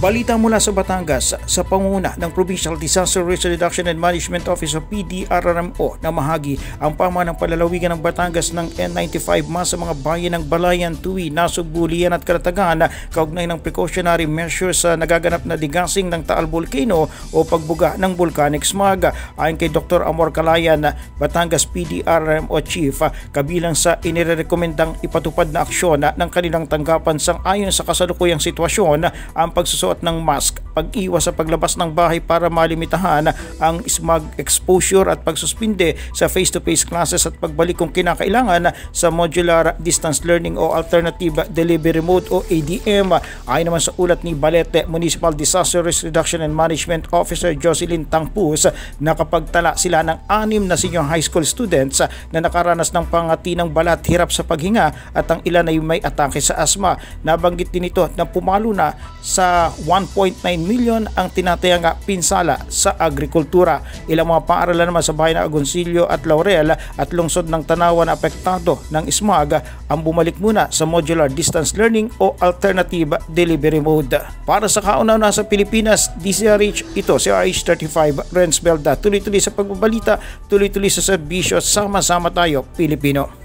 Balita mula sa Batangas, sa pangunguna ng Provincial Disaster Risk Reduction and Management Office o PDRRMO na mahagi ang pamanang palalawigan ng Batangas ng N95 sa mga bayan ng Balayan, Tuwi, Nasug, Bulian at Calatagan kaugnay ng precautionary measures sa nagaganap na digasing ng Taal Volcano o pagbuga ng volcanic smog. Ayon kay Dr. Amor Calayan, Batangas PDRRMO Chief, kabilang sa inirekomendang ipatupad na aksyon ng kanilang tanggapan sang-ayon sa kasalukuyang sitwasyon ang pagsusuot ng mask, pag-iwas sa paglabas ng bahay para malimitahan ang smog exposure at pagsuspinde sa face-to-face classes at pagbalik kung kinakailangan sa modular distance learning o alternative delivery mode o ADM. Ayon naman sa ulat ni Balete Municipal Disaster Risk Reduction and Management Officer Jocelyn Tangpus, nakapagtala sila ng 6 na senior high school students na nakaranas ng pangati ng balat, hirap sa paghinga at ang ilan ay may atake sa asma. Nabanggit din ito na pumalo na sa 1.9 milyon ang tinatayang pinsala sa agrikultura. Ilang mga paaralan naman sa bayan ng Agoncillo at Laurel at lungsod ng Tanawan na apektado ng smog ang bumalik muna sa modular distance learning o alternative delivery mode. Para sa kauna-una sa Pilipinas, DCRH, ito si RH35 Renz Belda. Tuloy-tuloy sa pagbabalita, tuloy-tuloy sa serbisyo, sama-sama tayo Pilipino.